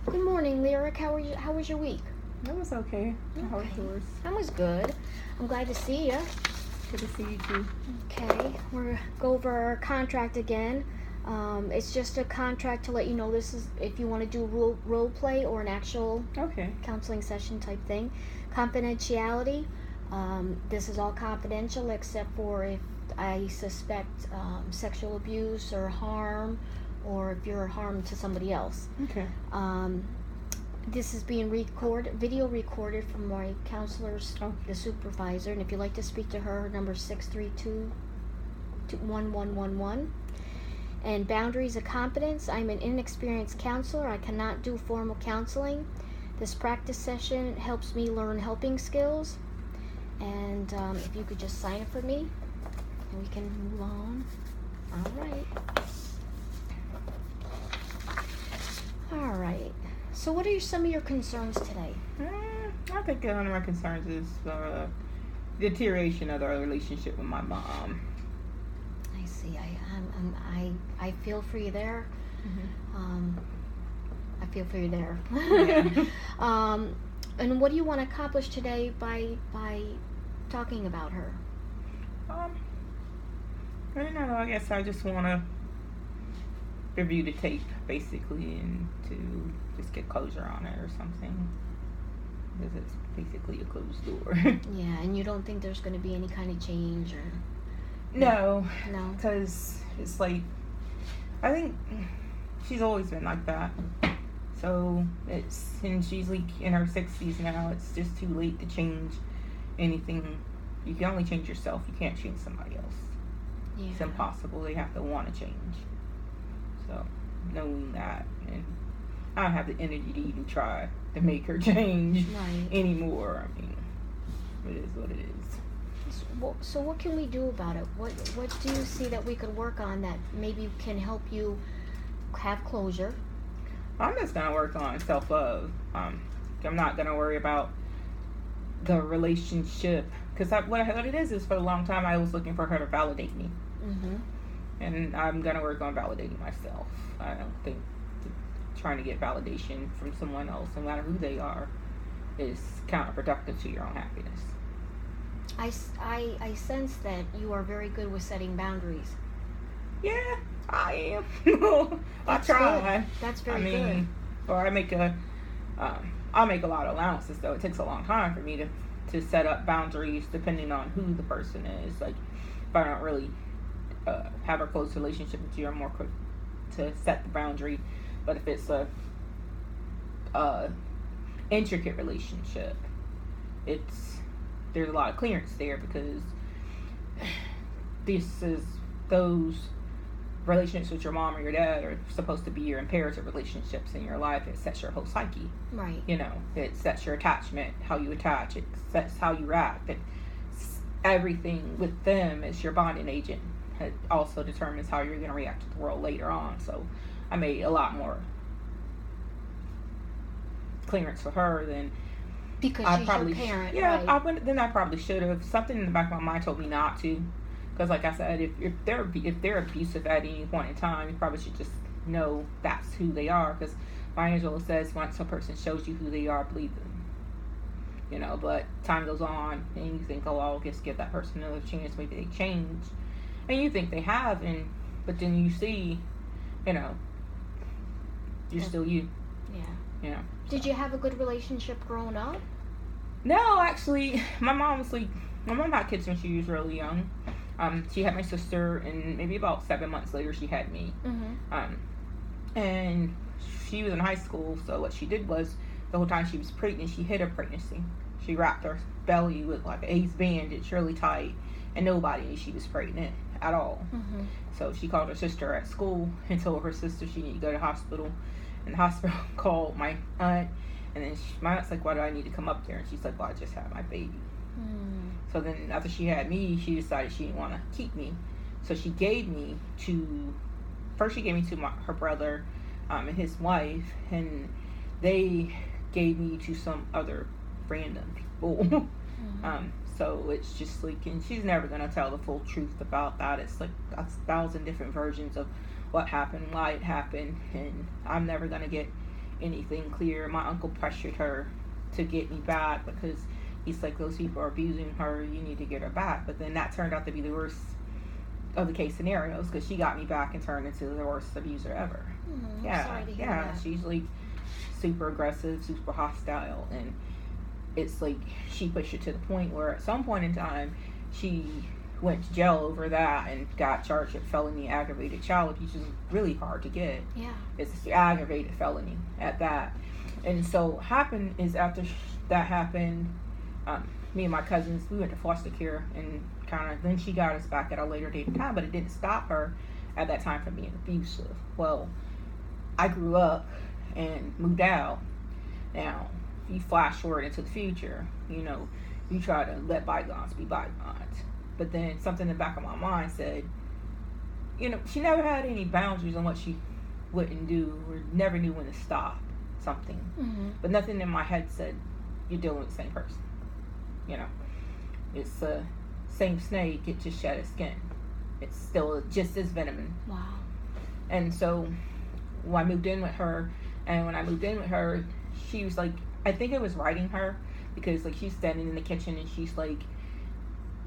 Good morning, Lyric. How are you? How was your week? It was okay. How was Okay. yours? That was good. I'm glad to see you. Good to see you too. Okay, we're go over our contract again. It's just a contract to let you know this is if you want to do role play or an actual Okay. counseling session type thing. Confidentiality. This is all confidential except for if I suspect sexual abuse or harm, or if you're harm to somebody else. Okay. This is being video recorded from my counselor's, the supervisor, and if you'd like to speak to her, number 632-1111. And boundaries of competence. I'm an inexperienced counselor. I cannot do formal counseling. This practice session helps me learn helping skills. And if you could just sign it for me, and we can move on. All right. All right. So what are some of your concerns today? I think one of my concerns is deterioration of the relationship with my mom. I see. I feel for you there. Mm-hmm. I feel for you there. Yeah. And what do you want to accomplish today by talking about her? I don't know. I guess I just want to review the tape, basically, and to just get closure on it or something. Because it's basically a closed door. Yeah, and you don't think there's going to be any kind of change or... No. No? Because it's like, I think she's always been like that. So and she's like in her 60s now. It's just too late to change anything. You can only change yourself. You can't change somebody else. Yeah. It's impossible. They have to want to change. So knowing that, and I don't have the energy to even try to make her change anymore. I mean, it is what it is. So what can we do about it? What do you see that we could work on that maybe can help you have closure? I'm just gonna work on self-love. I'm not gonna worry about the relationship, because what it is for a long time I was looking for her to validate me. Mm-hmm. And I'm gonna work on validating myself. I don't think trying to get validation from someone else, no matter who they are, is counterproductive to your own happiness. I sense that you are very good with setting boundaries. Yeah, I am. I try. Good. That's very good. Or I'll make a lot of allowances, though. It takes a long time for me to set up boundaries depending on who the person is. Like, if I don't really have a close relationship with you, I'm more quick to set the boundary. But if it's a intricate relationship, there's a lot of clearance there, because those relationships with your mom or your dad are supposed to be your imperative relationships in your life. It sets your whole psyche. Right. It sets your attachment, how you attach. It sets how you react. Everything with them is your bonding agent. It also determines how you're going to react to the world later on. So I made a lot more clearance for her than because she's your parent. Yeah, right. Then I probably should have. Something in the back of my mind told me not to, because like I said, if they're abusive at any point in time, you probably should just know that's who they are. Because Maya Angelou says, once a person shows you who they are, believe them. But time goes on, and you think, oh, I'll just give that person another chance. Maybe they change, and you think they have, but then you see, you're still you. Yeah. Did you have a good relationship growing up? No, actually, my mom had kids when she was really young. She had my sister, and maybe about 7 months later, she had me. Mm-hmm. And she was in high school, so what she did was, the whole time she was pregnant, she hid her pregnancy. She wrapped her belly with like an ace bandage really tight, and nobody knew she was pregnant at all. Mm-hmm. So she called her sister at school and told her sister she needed to go to the hospital. And the hospital called my aunt, and then my aunt's like, why do I need to come up there? And she's like, well, I just had my baby. So then after she had me, she decided she didn't want to keep me. So she gave me to her brother and his wife, and they gave me to some other random people. Mm-hmm. So it's just like, and she's never going to tell the full truth about that. It's like 1,000 different versions of what happened, why it happened, and I'm never going to get anything clear. My uncle pressured her to get me back because he's like, those people are abusing her, you need to get her back. But then that turned out to be the worst of the case scenarios because she got me back and turned into the worst abuser ever. That. She's like super aggressive, super hostile, and it's like she pushed it to the point where at some point in time she went to jail over that and got charged with felony aggravated child abuse, which is really hard to get. Yeah, it's an aggravated felony at that. And so what happened is after that happened, me and my cousins, we went to foster care, and kind of then she got us back at a later date in time, but it didn't stop her at that time from being abusive. Well, I grew up and moved out. Now, if you flash forward into the future, you know, you try to let bygones be bygones. But then something in the back of my mind said, you know, she never had any boundaries on what she wouldn't do, or never knew when to stop something. Mm-hmm. But nothing in my head said, you're dealing with the same person. You know, it's the same snake, it just shed its skin. It's still just as venomous. Wow. And so when I moved in with her, she was like, I think it was writing her, because like she's standing in the kitchen and she's like,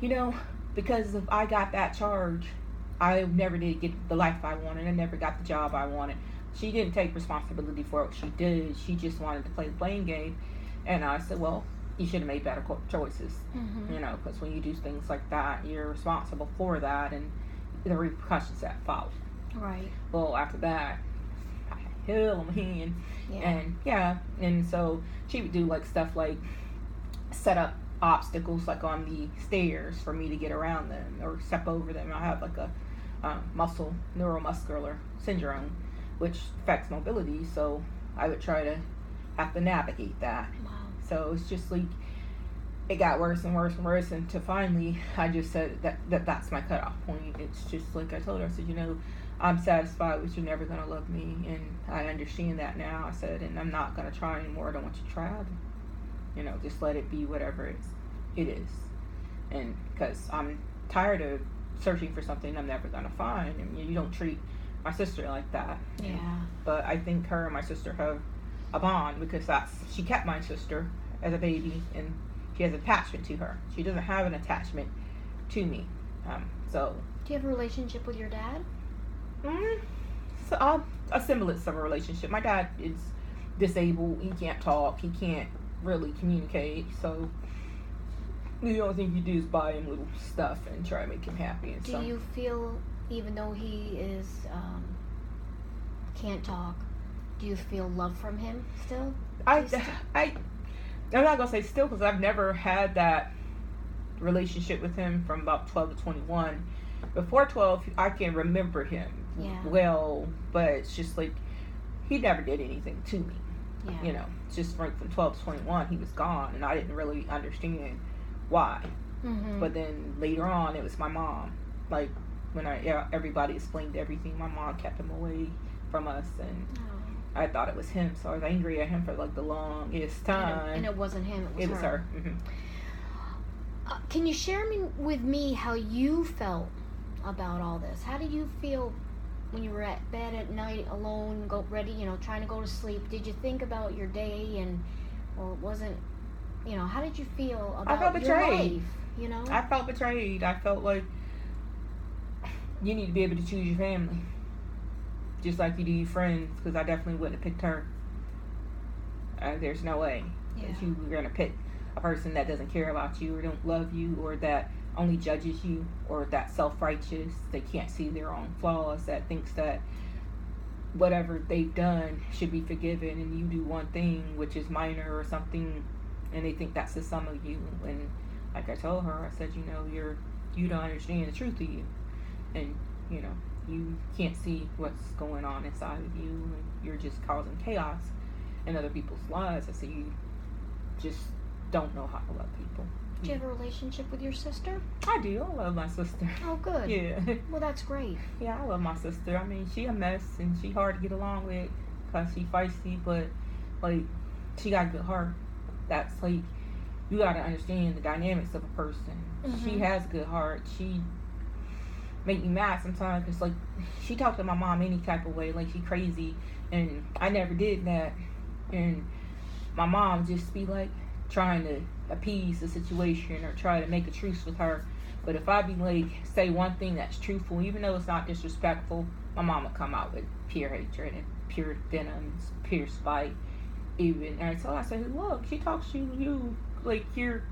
you know, because if I got that charge, I never did get the life I wanted. I never got the job I wanted. She didn't take responsibility for what she did. She just wanted to play the blame game. And I said, well, you should have made better choices. Mm-hmm. You know, because when you do things like that, you're responsible for that and the repercussions that follow. Right. Well, after that, I had hell on my hand. Yeah. And so she would do like stuff like set up obstacles like on the stairs for me to get around them or step over them. I have like a neuromuscular syndrome, which affects mobility, so I would try to have to navigate that. Wow. So it's just like it got worse and worse and worse, and to finally I just said that's my cutoff point. It's just like I told her, I said, you know, I'm satisfied with you never gonna love me, and I understand that now. I said, and I'm not gonna try anymore. I don't want you to try. You know, just let it be whatever it is. And because I'm tired of searching for something I'm never gonna find, and you don't treat my sister like that. Yeah. But I think her and my sister have a bond because she kept my sister as a baby, and she has an attachment to her. She doesn't have an attachment to me. So. Do you have a relationship with your dad? So a semblance of a relationship. My dad is disabled. He can't talk. He can't really communicate. So the only thing you do is buy him little stuff and try to make him happy. And do you feel, even though he is can't talk, do you feel love from him still? I'm not gonna say still, because I've never had that relationship with him from about 12 to 21. Before 12, I can remember him well, but it's just like he never did anything to me. Yeah. You know, it's just from 12 to 21, he was gone, and I didn't really understand why. Mm-hmm. But then later on, it was my mom. Like when everybody explained everything, my mom kept him away from us, and I thought it was him, so I was angry at him for like the longest time. And it wasn't him; it was her. Mm-hmm. Can you share with me how you felt about all this? How did you feel when you were at bed at night alone, trying to go to sleep? Did you think about your day, or wasn't, how did you feel about I felt betrayed. Your life? I felt betrayed. I felt like you need to be able to choose your family, just like you do your friends. Because I definitely wouldn't have picked her. There's no way that you were gonna pick a person that doesn't care about you, or don't love you, or that only judges you, or that self-righteous, they can't see their own flaws, that thinks that whatever they've done should be forgiven, and you do one thing which is minor or something, and they think that's the sum of you. And like I told her, I said, you don't understand the truth of you, and you can't see what's going on inside of you, and you're just causing chaos in other people's lives. I said, you just don't know how to love people. Do you have a relationship with your sister? I do. I love my sister. Oh, good. Yeah. Well, that's great. Yeah, I love my sister. I mean, she a mess, and she hard to get along with because she feisty, but like she got a good heart. That's like, you got to understand the dynamics of a person. Mm-hmm. She has a good heart. She make me mad sometimes because like she talked to my mom any type of way, like she crazy, and I never did that. And my mom just be like trying to appease the situation or try to make a truce with her. But if I be like, say one thing that's truthful, even though it's not disrespectful, my mom would come out with pure hatred and pure venom, pure spite. Even, and so I said, look, she talks to you like you're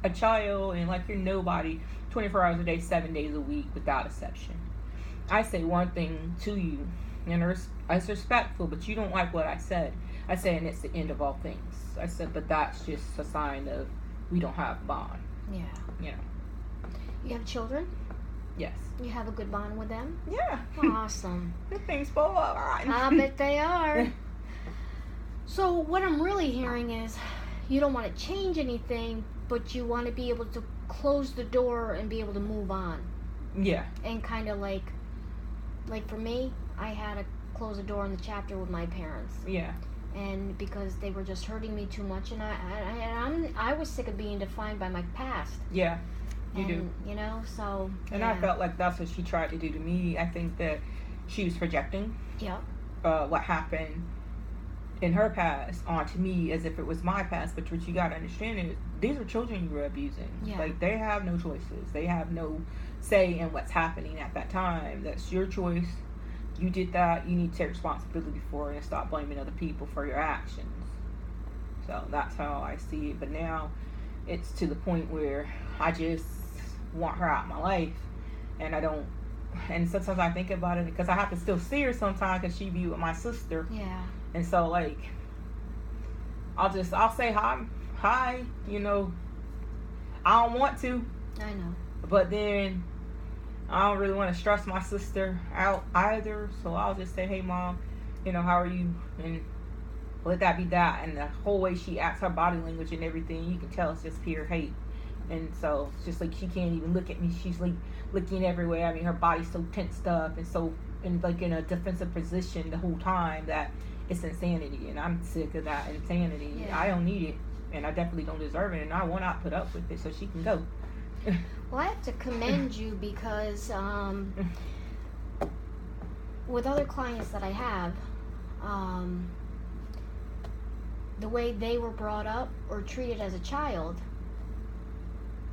a child and like you're nobody 24 hours a day, 7 days a week without exception. I say one thing to you and it's respectful, but you don't like what I said. I say, and it's the end of all things. I said, but that's just a sign of we don't have a bond. Yeah. You know. You have children? Yes. You have a good bond with them? Yeah. Awesome. Good things fall all right. I bet they are. So what I'm really hearing is you don't want to change anything, but you want to be able to close the door and be able to move on. Yeah. And kind of like for me, I had to close the door on the chapter with my parents. Yeah. And because they were just hurting me too much, and I was sick of being defined by my past. Yeah. You do. You know, so. And yeah. I felt like that's what she tried to do to me. I think that she was projecting. Yeah. What happened in her past onto me as if it was my past. But what you gotta understand is these are children you were abusing. Yeah. Like they have no choices. They have no say in what's happening at that time. That's your choice. You did that. You need to take responsibility for it and stop blaming other people for your actions. So that's how I see it. But now it's to the point where I just want her out of my life, and I don't. And sometimes I think about it because I have to still see her sometimes because she be with my sister. Yeah. And so like, I'll say hi. You know, I don't want to. I know. But then I don't really want to stress my sister out either. So I'll just say, hey mom, you know, how are you? And let that be that. And the whole way she acts, her body language and everything, you can tell it's just pure hate. And so it's just like she can't even look at me. She's like looking everywhere. I mean, her body's so tensed up and so in a defensive position the whole time that it's insanity. And I'm sick of that insanity. Yeah. I don't need it, and I definitely don't deserve it. And I will not put up with it. So she can go. Well, I have to commend you because with other clients that I have, the way they were brought up or treated as a child,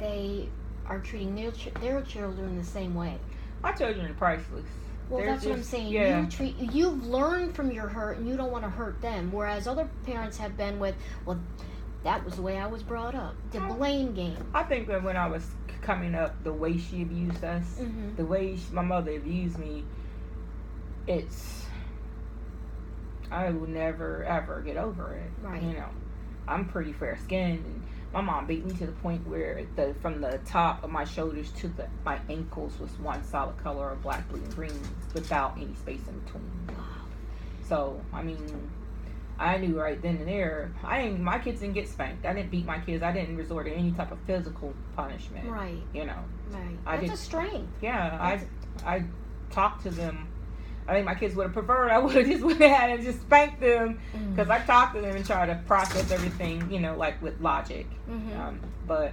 they are treating their children the same way. My children are priceless. Well, that's what I'm saying. Yeah. You've learned from your hurt, and you don't want to hurt them. Whereas other parents have been with, well, that was the way I was brought up. The blame game. I think that when I was coming up, the way she abused us, Mm-hmm. the way my mother abused me, I will never ever get over it. Right. You know, I'm pretty fair skinned, and my mom beat me to the point where from the top of my shoulders to my ankles was one solid color of black, blue, and green without any space in between. Wow. So I mean, I knew right then and there. My kids didn't get spanked. I didn't beat my kids. I didn't resort to any type of physical punishment. Right. You know. Right. That's a strength. Yeah. I talked to them. I think my kids would have preferred I would have just went ahead and just spanked them because I talked to them and tried to process everything, you know, like with logic. Mm-hmm. But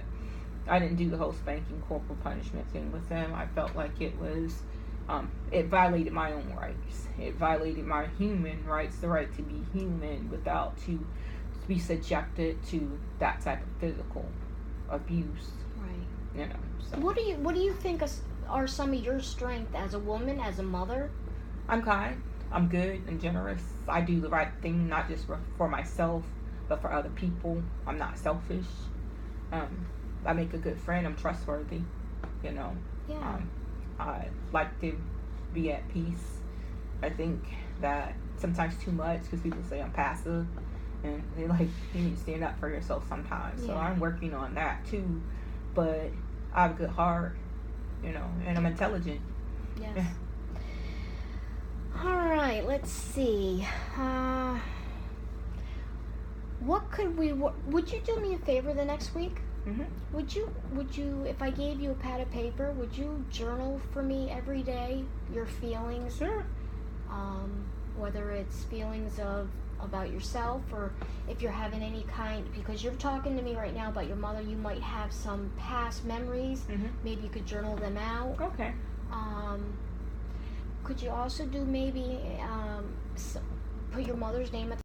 I didn't do the whole spanking corporal punishment thing with them. I felt like it was, it violated my own rights. It violated my human rights, the right to be human without to be subjected to that type of physical abuse. Right. You know. So. What do you think are some of your strengths as a woman, as a mother? I'm kind. I'm good and generous. I do the right thing, not just for myself, but for other people. I'm not selfish. I make a good friend. I'm trustworthy. You know. Yeah. I like to be at peace. I think that sometimes too much because people say I'm passive, and they're like, you need to stand up for yourself sometimes. So I'm working on that too. But I have a good heart, you know, and I'm intelligent. Yes. All right, let's see. Would you do me a favor the next week? Mm-hmm. Would you, if I gave you a pad of paper, would you journal for me every day your feelings? Sure. Whether it's feelings about yourself or if you're having any kind, because you're talking to me right now about your mother, you might have some past memories. Mm-hmm. Maybe you could journal them out. Okay. Could you also do maybe put your mother's name at